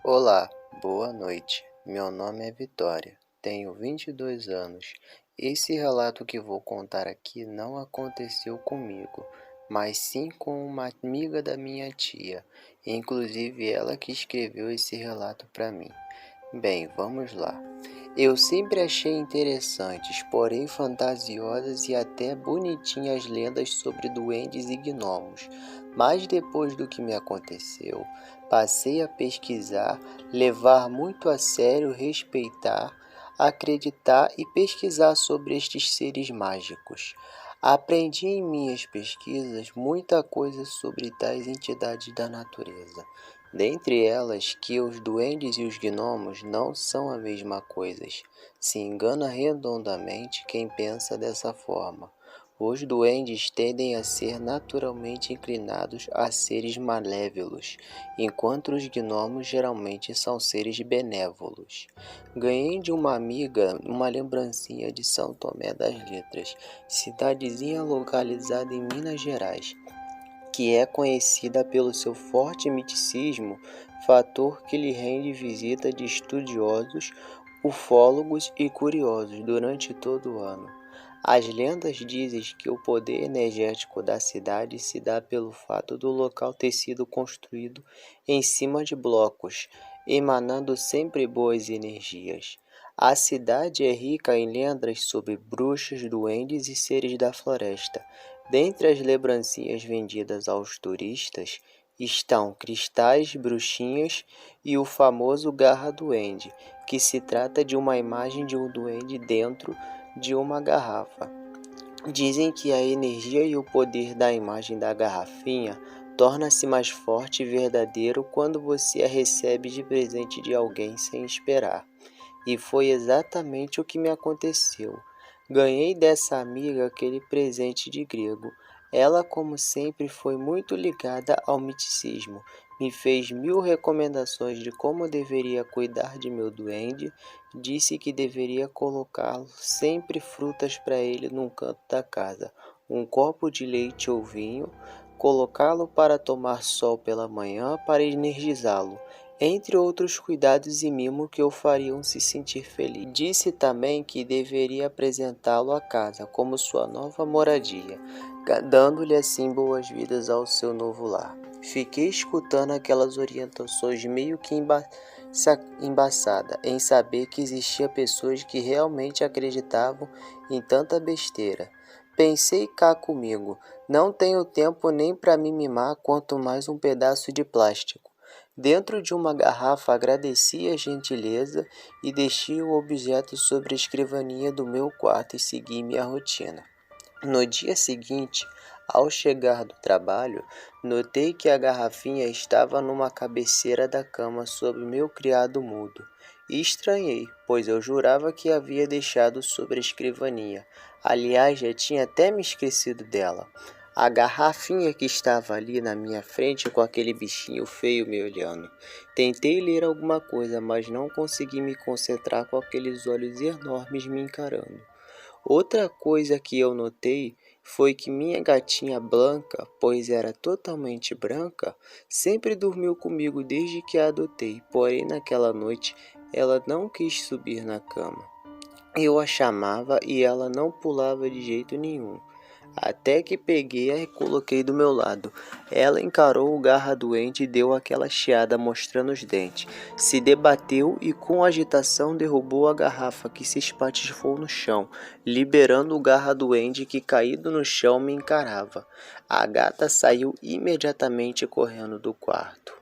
Olá, boa noite. Meu nome é Vitória, tenho 22 anos. Esse relato que vou contar aqui não aconteceu comigo, mas sim com uma amiga da minha tia. Inclusive ela que escreveu esse relato para mim. Bem, vamos lá. Eu sempre achei interessantes, porém fantasiosas e até bonitinhas lendas sobre duendes e gnomos, mas depois do que me aconteceu, passei a pesquisar, levar muito a sério, respeitar, acreditar e pesquisar sobre estes seres mágicos. Aprendi em minhas pesquisas muita coisa sobre tais entidades da natureza. Dentre elas, que os duendes e os gnomos não são a mesma coisa. Se engana redondamente quem pensa dessa forma. Os duendes tendem a ser naturalmente inclinados a seres malévolos, enquanto os gnomos geralmente são seres benévolos. Ganhei de uma amiga uma lembrancinha de São Tomé das Letras, cidadezinha localizada em Minas Gerais, que é conhecida pelo seu forte misticismo, fator que lhe rende visita de estudiosos, ufólogos e curiosos durante todo o ano. As lendas dizem que o poder energético da cidade se dá pelo fato do local ter sido construído em cima de blocos, emanando sempre boas energias. A cidade é rica em lendas sobre bruxas, duendes e seres da floresta. Dentre as lembrancinhas vendidas aos turistas estão cristais, bruxinhas e o famoso garra duende, que se trata de uma imagem de um duende dentro de uma garrafa. Dizem que a energia e o poder da imagem da garrafinha torna-se mais forte e verdadeiro quando você a recebe de presente de alguém sem esperar. E foi exatamente o que me aconteceu. Ganhei dessa amiga aquele presente de grego. Ela, como sempre, foi muito ligada ao misticismo. Me fez 1000 recomendações de como deveria cuidar de meu duende. Disse que deveria colocá-lo sempre frutas para ele num canto da casa, um copo de leite ou vinho, colocá-lo para tomar sol pela manhã para energizá-lo, entre outros cuidados e mimo que o fariam se sentir feliz. Disse também que deveria apresentá-lo à casa como sua nova moradia, dando-lhe assim boas-vindas ao seu novo lar. Fiquei escutando aquelas orientações meio que embaçada em saber que existia pessoas que realmente acreditavam em tanta besteira. Pensei cá comigo, não tenho tempo nem para me mimar, quanto mais um pedaço de plástico. Dentro de uma garrafa agradeci a gentileza e deixei o objeto sobre a escrivaninha do meu quarto e segui minha rotina. No dia seguinte, ao chegar do trabalho, notei que a garrafinha estava numa cabeceira da cama sob meu criado mudo. E estranhei, pois eu jurava que havia deixado sobre a escrivaninha. Aliás, já tinha até me esquecido dela. A garrafinha que estava ali na minha frente com aquele bichinho feio me olhando. Tentei ler alguma coisa, mas não consegui me concentrar com aqueles olhos enormes me encarando. Outra coisa que eu notei foi que minha gatinha Blanca, pois era totalmente branca, sempre dormiu comigo desde que a adotei, porém naquela noite ela não quis subir na cama. Eu a chamava e ela não pulava de jeito nenhum. Até que peguei-a e coloquei do meu lado. Ela encarou o garra doente e deu aquela chiada mostrando os dentes. Se debateu e com agitação derrubou a garrafa que se espatifou no chão, liberando o garra doente que caído no chão me encarava. A gata saiu imediatamente correndo do quarto.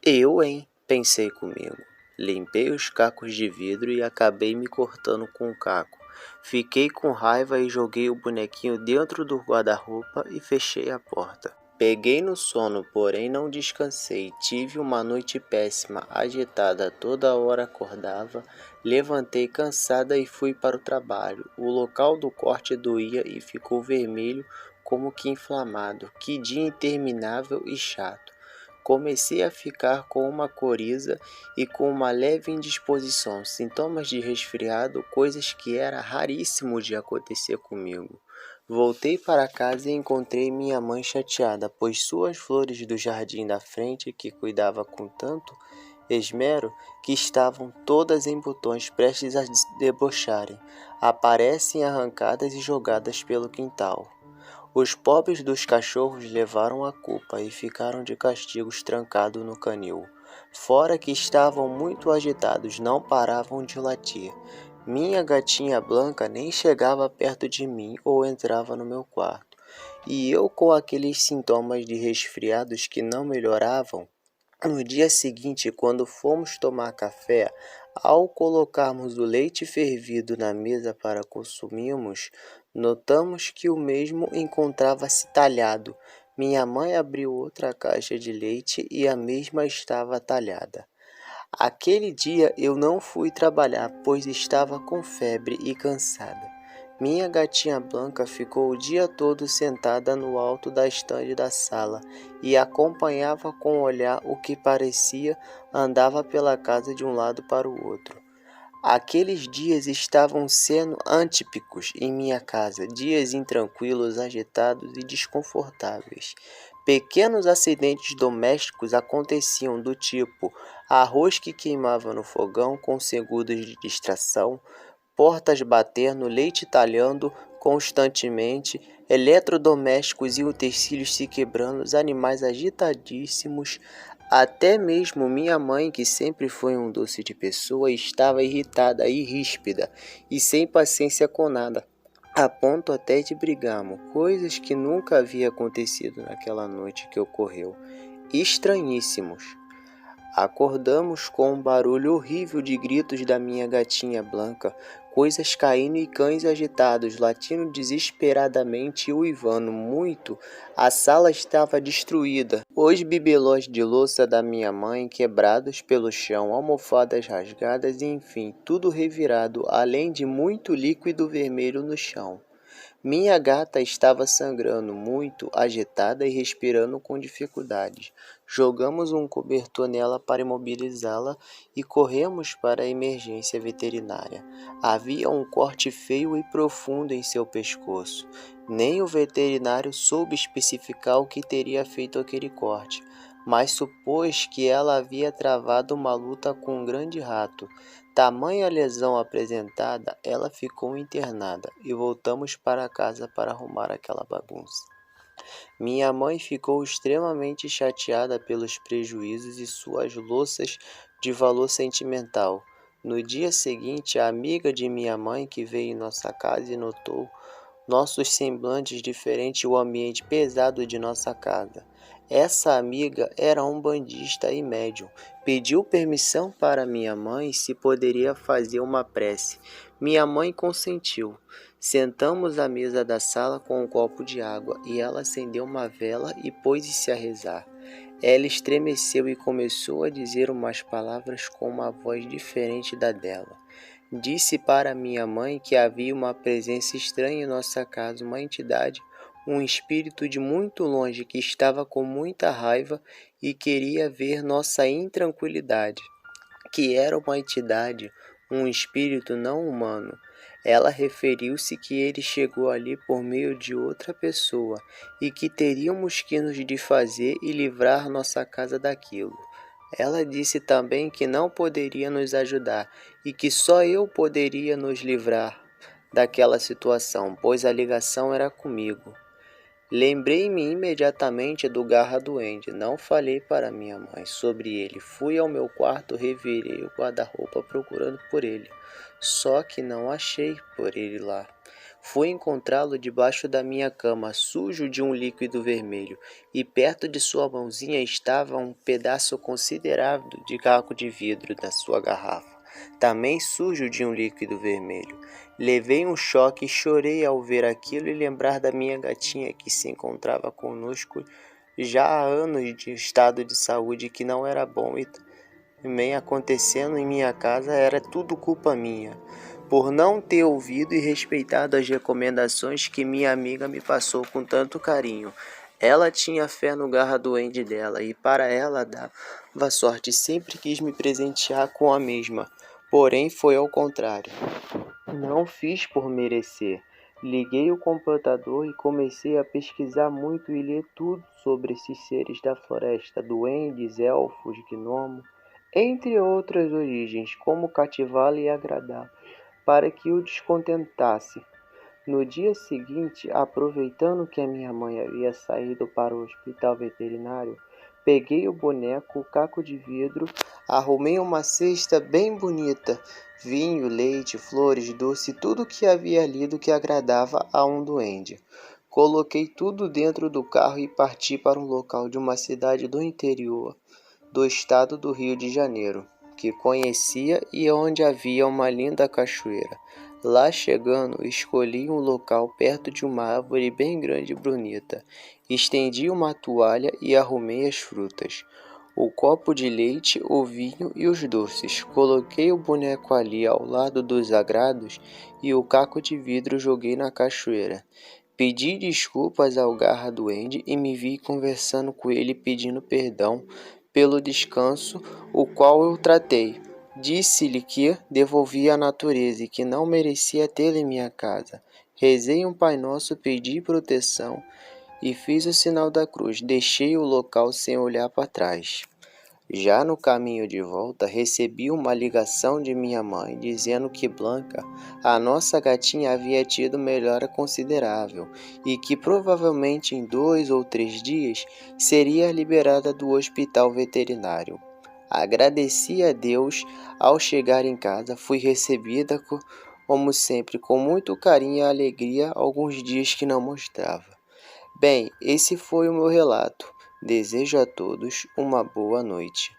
Eu, hein? Pensei comigo. Limpei os cacos de vidro e acabei me cortando com o caco. Fiquei com raiva e joguei o bonequinho dentro do guarda-roupa e fechei a porta. Peguei no sono, porém não descansei. Tive uma noite péssima, agitada, toda hora acordava. Levantei cansada e fui para o trabalho. O local do corte doía e ficou vermelho como que inflamado. Que dia interminável e chato. Comecei a ficar com uma coriza e com uma leve indisposição, sintomas de resfriado, coisas que era raríssimo de acontecer comigo. Voltei para casa e encontrei minha mãe chateada, pois suas flores do jardim da frente, que cuidava com tanto esmero, que estavam todas em botões prestes a debocharem, aparecem arrancadas e jogadas pelo quintal. Os pobres dos cachorros levaram a culpa e ficaram de castigos trancados no canil. Fora que estavam muito agitados, não paravam de latir. Minha gatinha Blanca nem chegava perto de mim ou entrava no meu quarto. E eu, com aqueles sintomas de resfriados que não melhoravam, no dia seguinte, quando fomos tomar café, ao colocarmos o leite fervido na mesa para consumirmos, notamos que o mesmo encontrava-se talhado. Minha mãe abriu outra caixa de leite e a mesma estava talhada. Aquele dia eu não fui trabalhar, pois estava com febre e cansada. Minha gatinha Blanca ficou o dia todo sentada no alto da estande da sala e acompanhava com o olhar o que parecia andava pela casa de um lado para o outro. Aqueles dias estavam sendo atípicos em minha casa, dias intranquilos, agitados e desconfortáveis. Pequenos acidentes domésticos aconteciam do tipo arroz que queimava no fogão com segundos de distração, portas batendo, leite talhando constantemente, eletrodomésticos e utensílios se quebrando, os animais agitadíssimos. Até mesmo minha mãe, que sempre foi um doce de pessoa, estava irritada e ríspida e sem paciência com nada, a ponto até de brigarmos, coisas que nunca havia acontecido naquela noite que ocorreu. Estranhíssimos. Acordamos com um barulho horrível de gritos da minha gatinha Blanca, coisas caindo e cães agitados, latindo desesperadamente e uivando muito. A sala estava destruída. Os bibelôs de louça da minha mãe quebrados pelo chão, almofadas rasgadas e enfim, tudo revirado, além de muito líquido vermelho no chão. Minha gata estava sangrando muito, agitada e respirando com dificuldade. Jogamos um cobertor nela para imobilizá-la e corremos para a emergência veterinária. Havia um corte feio e profundo em seu pescoço. Nem o veterinário soube especificar o que teria feito aquele corte, mas supôs que ela havia travado uma luta com um grande rato. Tamanha lesão apresentada, ela ficou internada e voltamos para casa para arrumar aquela bagunça. Minha mãe ficou extremamente chateada pelos prejuízos e suas louças de valor sentimental. No dia seguinte, a amiga de minha mãe que veio em nossa casa e notou nossos semblantes diferentes e o ambiente pesado de nossa casa. Essa amiga era um bandista e médium. Pediu permissão para minha mãe se poderia fazer uma prece. Minha mãe consentiu. Sentamos à mesa da sala com um copo de água e ela acendeu uma vela e pôs-se a rezar. Ela estremeceu e começou a dizer umas palavras com uma voz diferente da dela. Disse para minha mãe que havia uma presença estranha em nossa casa, uma entidade, um espírito de muito longe que estava com muita raiva e queria ver nossa intranquilidade, que era uma entidade, um espírito não humano. Ela referiu-se que ele chegou ali por meio de outra pessoa e que teríamos que nos desfazer e livrar nossa casa daquilo. Ela disse também que não poderia nos ajudar e que só eu poderia nos livrar daquela situação, pois a ligação era comigo. Lembrei-me imediatamente do Garra Duende. Não falei para minha mãe sobre ele. Fui ao meu quarto, revirei o guarda-roupa procurando por ele. Só que não achei por ele lá. Fui encontrá-lo debaixo da minha cama, sujo de um líquido vermelho, e perto de sua mãozinha estava um pedaço considerável de caco de vidro da sua garrafa, também sujo de um líquido vermelho. Levei um choque e chorei ao ver aquilo e lembrar da minha gatinha que se encontrava conosco já há anos de estado de saúde que não era bom e também acontecendo em minha casa era tudo culpa minha, por não ter ouvido e respeitado as recomendações que minha amiga me passou com tanto carinho. Ela tinha fé no Garra Duende dela e para ela dava sorte e sempre quis me presentear com a mesma, porém foi ao contrário. Não fiz por merecer. Liguei o computador e comecei a pesquisar muito e ler tudo sobre esses seres da floresta, duendes, elfos, gnomos. entre outras origens, como cativá-lo e agradá-lo, para que o descontentasse. No dia seguinte, aproveitando que a minha mãe havia saído para o hospital veterinário, peguei o boneco, o caco de vidro, arrumei uma cesta bem bonita, vinho, leite, flores, doce, tudo que havia ali do que agradava a um duende. Coloquei tudo dentro do carro e parti para um local de uma cidade do interior do estado do Rio de Janeiro, que conhecia e onde havia uma linda cachoeira. Lá chegando, escolhi um local perto de uma árvore bem grande e bonita. Estendi uma toalha e arrumei as frutas, o copo de leite, o vinho e os doces. Coloquei o boneco ali ao lado dos agrados e o caco de vidro joguei na cachoeira. Pedi desculpas ao Garra Duende e me vi conversando com ele pedindo perdão pelo descanso, o qual eu tratei. Disse-lhe que devolvia à natureza e que não merecia tê-lo em minha casa. Rezei um Pai Nosso, pedi proteção e fiz o sinal da cruz. Deixei o local sem olhar para trás. Já no caminho de volta, recebi uma ligação de minha mãe dizendo que Blanca, a nossa gatinha, havia tido melhora considerável e que provavelmente em 2 ou 3 dias seria liberada do hospital veterinário. Agradeci a Deus. Ao chegar em casa, fui recebida, como sempre, com muito carinho e alegria, alguns dias que não mostrava. Bem, esse foi o meu relato. Desejo a todos uma boa noite.